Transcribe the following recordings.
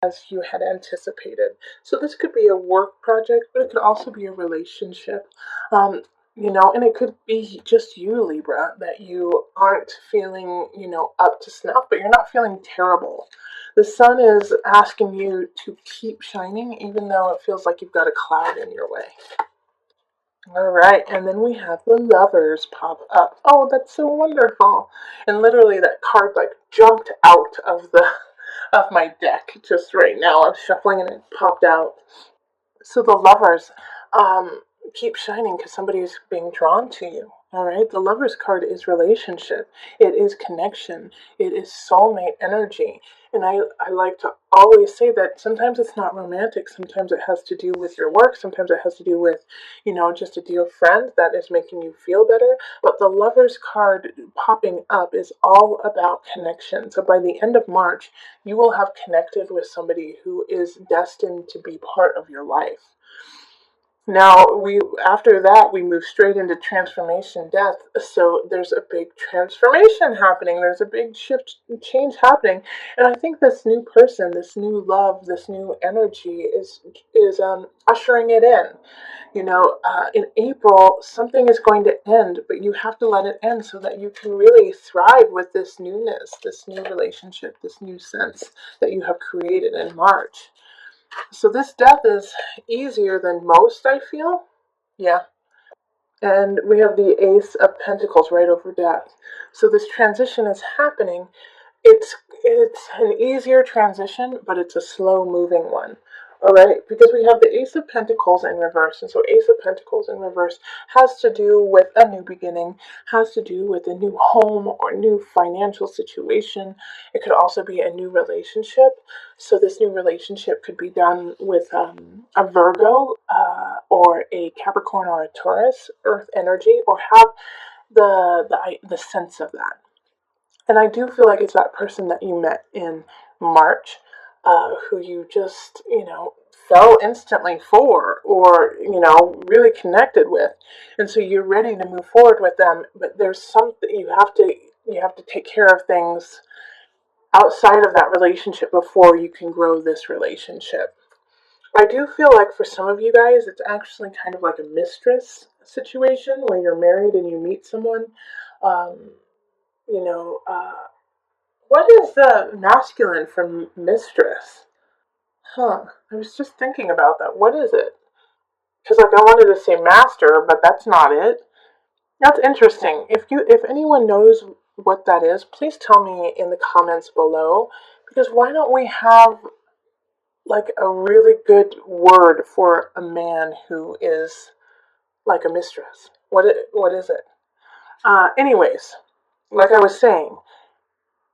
as you had anticipated. So this could be a work project, but it could also be a relationship. Um, and it could be just you, Libra, that you aren't feeling, up to snuff, but you're not feeling terrible. The sun is asking you to keep shining, even though it feels like you've got a cloud in your way. All right, and then we have the lovers pop up. Oh, that's so wonderful! And literally, that card like jumped out of the of my deck just right now. I was shuffling and it popped out. So the lovers, keep shining because somebody is being drawn to you. All right, the lovers card is relationship. It is connection. It is soulmate energy. And I like to always say that sometimes it's not romantic. Sometimes it has to do with your work. Sometimes it has to do with, just a dear friend that is making you feel better. But the lovers card popping up is all about connection. So by the end of March, you will have connected with somebody who is destined to be part of your life. Now we after that we move straight into transformation death. So there's a big transformation happening. There's a big shift change happening. And I think this new person, this new love, this new energy is ushering it in. In April, something is going to end, but you have to let it end so that you can really thrive with this newness, this new relationship, this new sense that you have created in March. So this death is easier than most, I feel. Yeah. And we have the Ace of Pentacles right over death. So this transition is happening. It's an easier transition, but it's a slow moving one. All right, because we have the Ace of Pentacles in reverse, and so Ace of Pentacles in reverse has to do with a new beginning, has to do with a new home or new financial situation. It could also be a new relationship. So this new relationship could be done with a Virgo or a Capricorn or a Taurus, Earth energy, or have the sense of that. And I do feel like it's that person that you met in March, who you just, fell instantly for, or, really connected with. And so you're ready to move forward with them, but there's something you have to take care of things outside of that relationship before you can grow this relationship. I do feel like for some of you guys, it's actually kind of like a mistress situation where you're married and you meet someone. Um, you know, uh, what is the masculine for mistress? Huh. I was just thinking about that. What is it? Because like I wanted to say master, but that's not it. That's interesting. If anyone knows what that is, please tell me in the comments below. Because why don't we have like a really good word for a man who is like a mistress? What is it? Anyways, like I was saying,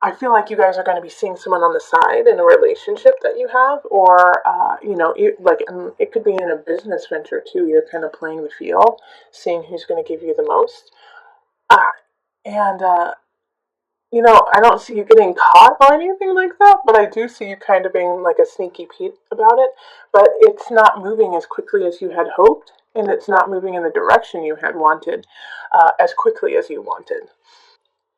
I feel like you guys are going to be seeing someone on the side in a relationship that you have, or it could be in a business venture too. You're kind of playing the field, seeing who's going to give you the most. Uh, and I don't see you getting caught or anything like that, but I do see you kind of being like a sneaky Pete about it. But it's not moving as quickly as you had hoped, and it's not moving in the direction you had wanted as quickly as you wanted.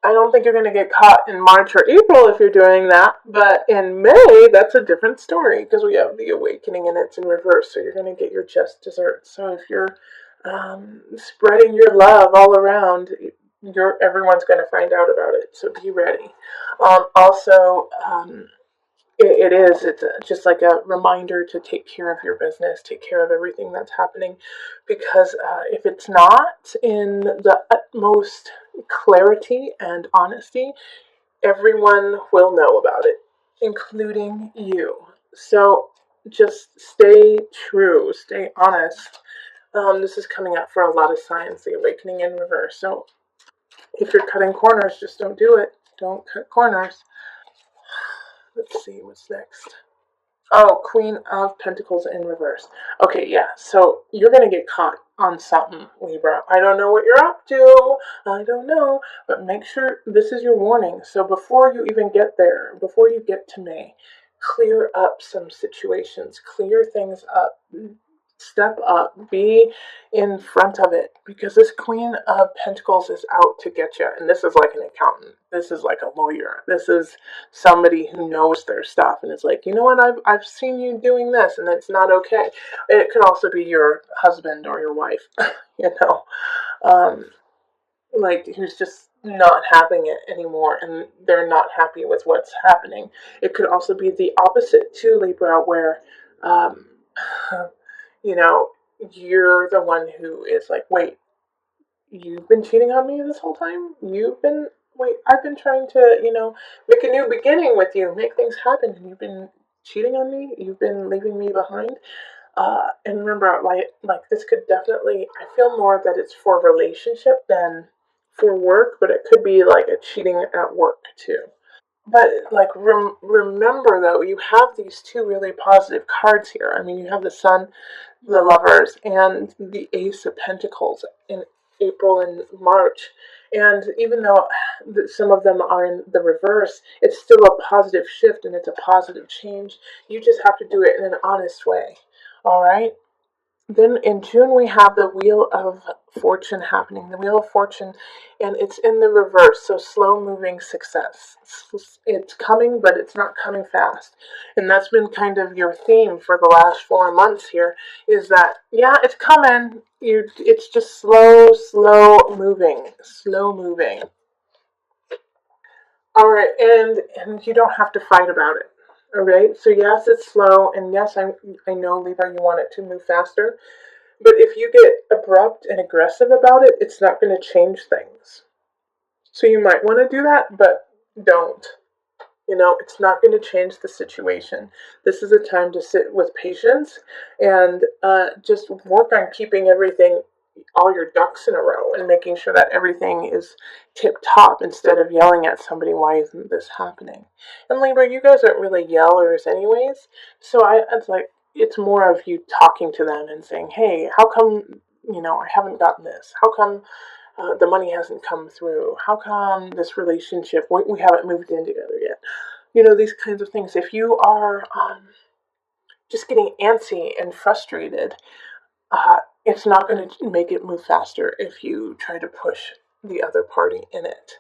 I don't think you're going to get caught in March or April if you're doing that, but in May, that's a different story because we have the awakening and it's in reverse, so you're going to get your just desserts. So if you're spreading your love all around, everyone's going to find out about it, so be ready. It's just like a reminder to take care of your business, take care of everything that's happening, because if it's not in the utmost clarity and honesty, everyone will know about it, including you. So just stay true, stay honest. This is coming up for a lot of signs, the awakening in reverse. So if you're cutting corners, just don't do it. Don't cut corners. Let's see what's next. Oh, Queen of Pentacles in reverse. Okay, yeah, so you're going to get caught on something, Libra. I don't know what you're up to. I don't know. But make sure this is your warning. So before you even get there, before you get to May, clear up some situations. Clear things up. Step up, be in front of it, because this Queen of Pentacles is out to get you. And this is like an accountant. This is like a lawyer. This is somebody who knows their stuff and is like, you know what, I've seen you doing this and it's not okay. And it could also be your husband or your wife, you know. Um, like who's just not having it anymore and they're not happy with what's happening. It could also be the opposite too, Libra, where um, you know, you're the one who is like, wait, you've been cheating on me this whole time? I've been trying to, make a new beginning with you, make things happen, and you've been cheating on me? You've been leaving me behind? And remember, like this could definitely, I feel more that it's for relationship than for work, but it could be like a cheating at work too. But like remember though, you have these two really positive cards here. I mean, you have the Sun, the Lovers, and the Ace of Pentacles in April and March. And even though some of them are in the reverse, it's still a positive shift and it's a positive change. You just have to do it in an honest way. All right? Then in June, we have the Wheel of Fortune happening. The Wheel of Fortune, and it's in the reverse, so slow moving success. It's coming, but it's not coming fast. And that's been kind of your theme for the last 4 months here, is that, yeah, it's coming. It's just slow moving. Slow moving. All right, and you don't have to fight about it. All right, so yes, it's slow, and yes, I know, Libra, you want it to move faster. But if you get abrupt and aggressive about it, it's not going to change things. So you might want to do that, but don't. It's not going to change the situation. This is a time to sit with patience and just work on keeping everything, all your ducks in a row, and making sure that everything is tip top instead of yelling at somebody, why isn't this happening? And Libra, you guys aren't really yellers anyways, so it's like, it's more of you talking to them and saying, hey, how come, I haven't gotten this? How come the money hasn't come through? How come this relationship, we haven't moved in together yet? These kinds of things. If you are just getting antsy and frustrated, it's not going to make it move faster if you try to push the other party in it.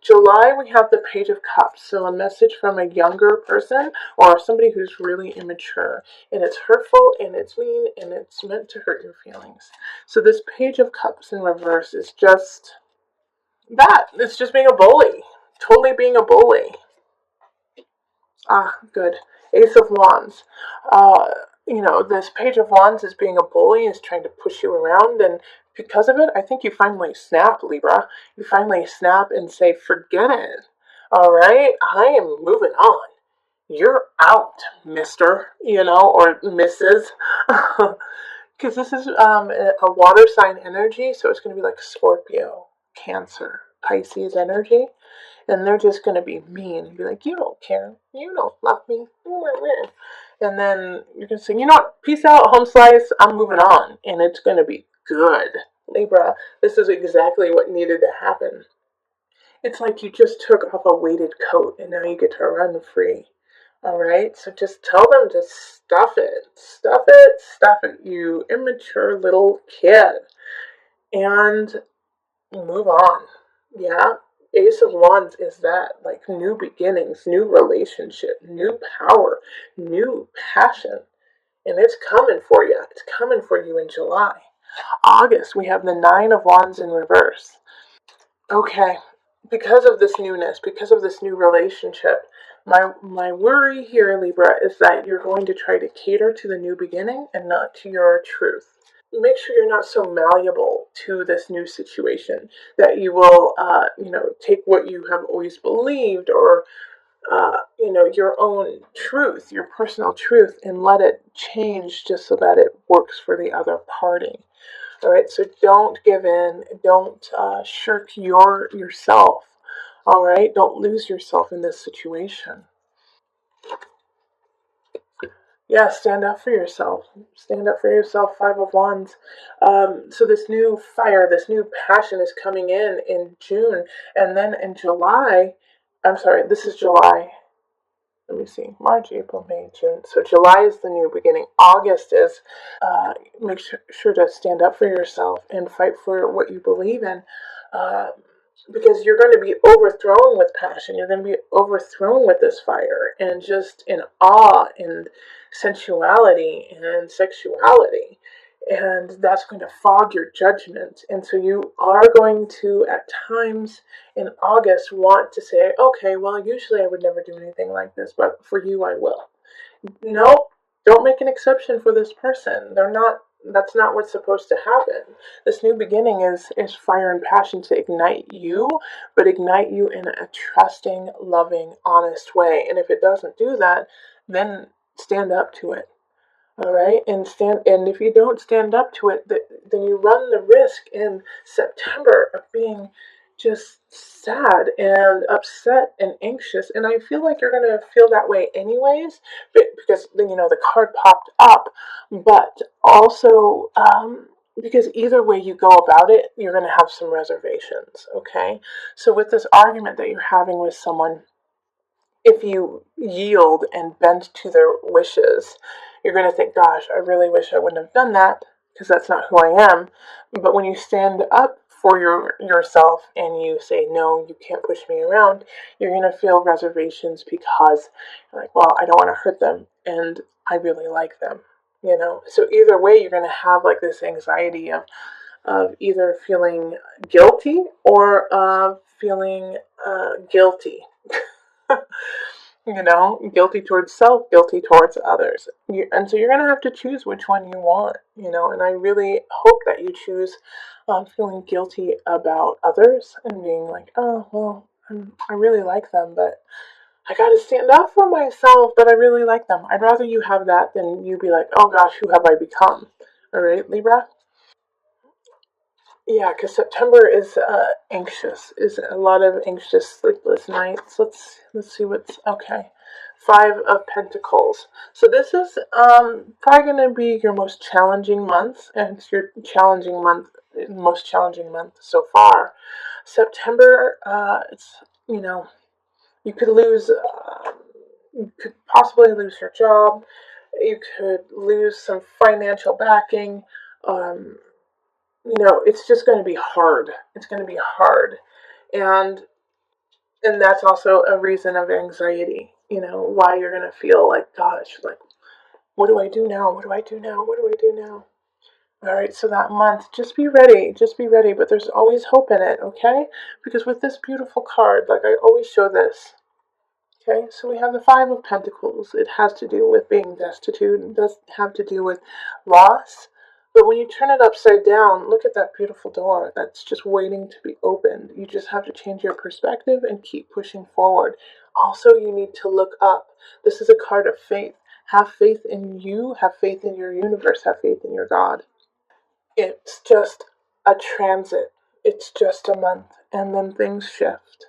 July, we have the Page of Cups, so a message from a younger person or somebody who's really immature, and it's hurtful and it's mean and it's meant to hurt your feelings. So this Page of Cups in reverse is just that. It's just being a bully, totally being a bully. Ah, good. Ace of Wands. Uh, this Page of Wands is being a bully, is trying to push you around, and because of it, I think you finally snap, Libra. You finally snap and say, forget it. All right? I am moving on. You're out, mister, or Mrs. Because this is a water sign energy, so it's going to be like Scorpio, Cancer, Pisces energy. And they're just going to be mean and be like, you don't care. You don't love me. And then you're going to say, you know what? Peace out, home slice. I'm moving on. And it's going to be good. Libra, this is exactly what needed to happen. It's like you just took off a weighted coat and now you get to run free. All right? So just tell them to stuff it. Stuff it. Stuff it, you immature little kid. And move on. Yeah. Ace of Wands is that, like new beginnings, new relationship, new power, new passion. And it's coming for you. It's coming for you in July. August, we have the Nine of Wands in reverse. Okay. Because of this newness, because of this new relationship, my worry here, Libra, is that you're going to try to cater to the new beginning and not to your truth. Make sure you're not so malleable to this new situation that you will, take what you have always believed or, your own truth, your personal truth, and let it change just so that it works for the other party. All right, so don't give in. Don't shirk yourself. All right, don't lose yourself in this situation. Yeah, stand up for yourself. Stand up for yourself, Five of Wands. So this new fire, this new passion is coming in June. And then in July, I'm sorry, this is July. let me see, March, April, May, June. So July is the new beginning. August is make sure to stand up for yourself and fight for what you believe in. Uh, because you're going to be overthrown with passion. You're going to be overthrown with this fire and just in awe and sensuality and sexuality. And that's going to fog your judgment. And so you are going to, at times in August, want to say, okay, well, usually I would never do anything like this, but for you, I will. Nope, don't make an exception for this person. They're not. That's not what's supposed to happen. This new beginning is fire and passion to ignite you, but ignite you in a trusting, loving, honest way. And if it doesn't do that, then stand up to it. All right, and if you don't stand up to it, then you run the risk in September of being just sad and upset and anxious. And I feel like you're going to feel that way anyways, because the card popped up, but also because either way you go about it, you're going to have some reservations. Okay, so with this argument that you're having with someone, if you yield and bend to their wishes, you're going to think, gosh, I really wish I wouldn't have done that because that's not who I am. But when you stand up for yourself and you say, no, you can't push me around, you're going to feel reservations because you're like, well, I don't want to hurt them and I really like them. So either way, you're going to have like this anxiety of either feeling guilty or of feeling guilty. Guilty towards self, guilty towards others. And so you're going to have to choose which one you want, and I really hope that you choose feeling guilty about others and being like, oh, well, I really like them, but I got to stand up for myself, but I really like them. I'd rather you have that than you be like, oh gosh, who have I become? All right, Libra? Yeah, because September is anxious. Is a lot of anxious, sleepless nights. Let's see what's okay. Five of Pentacles. So this is probably going to be your most challenging month, and it's your most challenging month so far. September, it's you could lose, you could possibly lose your job. You could lose some financial backing. Um, it's just going to be hard. It's going to be hard. And that's also a reason of anxiety, why you're going to feel like, gosh, like, what do I do now? What do I do now? What do I do now? All right, so that month, just be ready. Just be ready. But there's always hope in it, okay? Because with this beautiful card, like I always show this, okay, so we have the Five of Pentacles. It has to do with being destitute. It does have to do with loss. But when you turn it upside down, look at that beautiful door that's just waiting to be opened. You just have to change your perspective and keep pushing forward. Also, you need to look up. This is a card of faith. Have faith in you, have faith in your universe, have faith in your God. It's just a transit. It's just a month, and then things shift.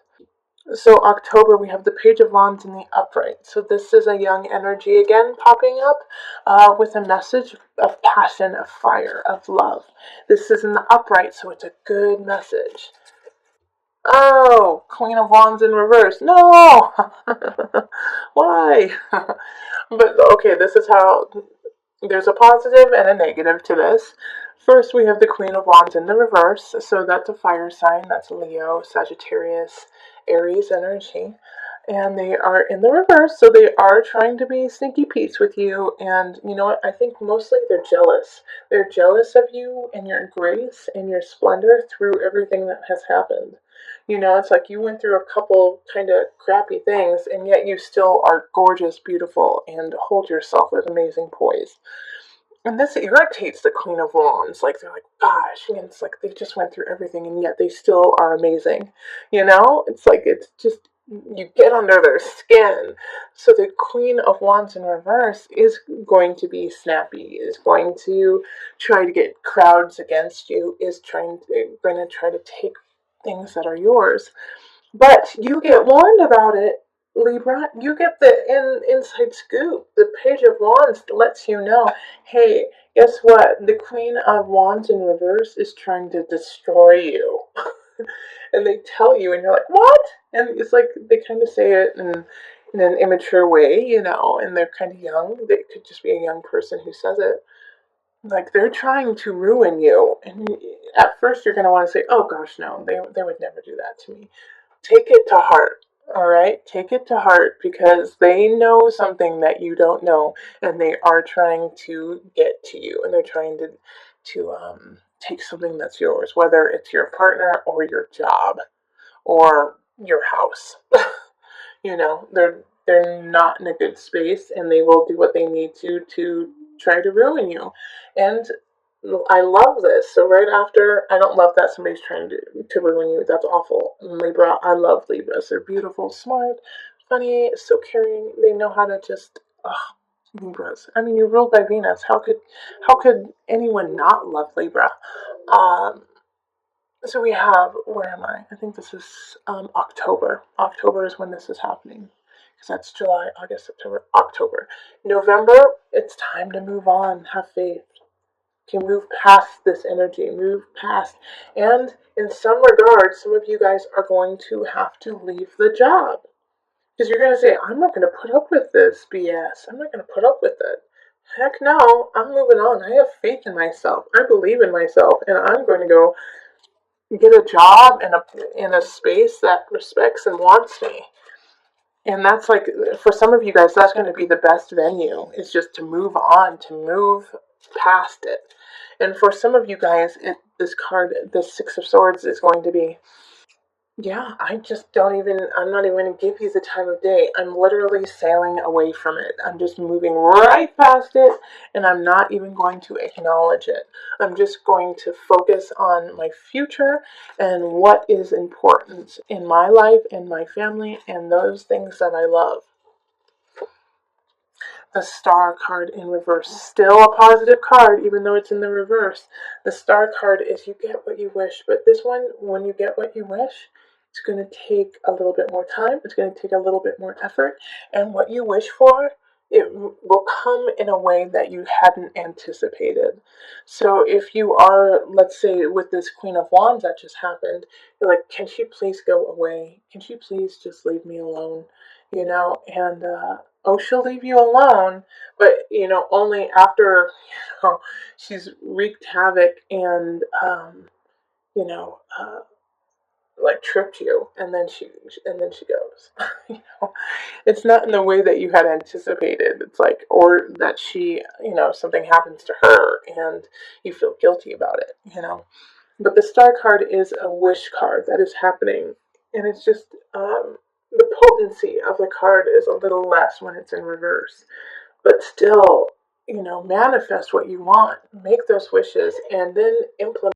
So October, we have the Page of Wands in the upright. So this is a young energy again popping up with a message of passion, of fire, of love. This is in the upright, so it's a good message. Oh, Queen of Wands in reverse. No! Why? But okay, this is how there's a positive and a negative to this. First, we have the Queen of Wands in the reverse. So that's a fire sign. That's Leo, Sagittarius, Aries energy. And they are in the reverse, so they are trying to be sneaky Pete's with you. And you know what? I think mostly they're jealous. They're jealous of you and your grace and your splendor through everything that has happened. It's like you went through a couple kind of crappy things, and yet you still are gorgeous, beautiful, and hold yourself with amazing poise. And this irritates the Queen of Wands. Like, they're like, gosh, and it's like they just went through everything, and yet they still are amazing. It's like, it's just, you get under their skin. So the Queen of Wands in reverse is going to be snappy, is going to try to get crowds against you, is going to try to take things that are yours. But you get warned about it, Libra. You get the inside scoop. The Page of Wands lets you know, hey, guess what? The Queen of Wands in reverse is trying to destroy you. And they tell you, and you're like, what? And it's like they kind of say it in an immature way, and they're kind of young. They could just be a young person who says it. Like they're trying to ruin you, and at first you're going to want to say, "Oh gosh, no, they would never do that to me." Take it to heart. All right, take it to heart because they know something that you don't know, and they are trying to get to you, and they're trying to take something that's yours, whether it's your partner or your job or your house. They're not in a good space, and they will do what they need to try to ruin you. And I love this. So right after, I don't love that somebody's trying to ruin you. That's awful. Libra, I love Libras. They're beautiful, smart, funny, so caring. They know how to just. Libras. I mean, you're ruled by Venus. How could anyone not love Libra? Um, so we have, where am I? I think this is October. October is when this is happening. Because that's July, August, September, October. November, it's time to move on. Have faith. You can move past this energy, move past. And in some regards, some of you guys are going to have to leave the job. Because you're going to say, I'm not going to put up with this BS. I'm not going to put up with it. Heck no, I'm moving on. I have faith in myself. I believe in myself. And I'm going to go get a job in a space that respects and wants me. And that's like, for some of you guys, that's going to be the best venue, is just to move on, to move past it. And for some of you guys, this card, the Six of Swords, is going to be, yeah, I'm not even going to give you the time of day. I'm literally sailing away from it. I'm just moving right past it, and I'm not even going to acknowledge it. I'm just going to focus on my future and what is important in my life and my family and those things that I love. The Star card in reverse. Still a positive card, even though it's in the reverse. The Star card is you get what you wish. But this one, when you get what you wish, it's going to take a little bit more time. It's going to take a little bit more effort. And what you wish for, it will come in a way that you hadn't anticipated. So if you are, let's say, with this Queen of Wands that just happened, you're like, can she please go away? Can she please just leave me alone? And oh, she'll leave you alone, but only after she's wreaked havoc and you know uh, like tripped you, and then she goes. It's not in the way that you had anticipated. It's like, or that she, something happens to her and you feel guilty about it. But the Star card is a wish card that is happening, and it's just the potency of the card is a little less when it's in reverse. But still, manifest what you want, make those wishes, and then implement.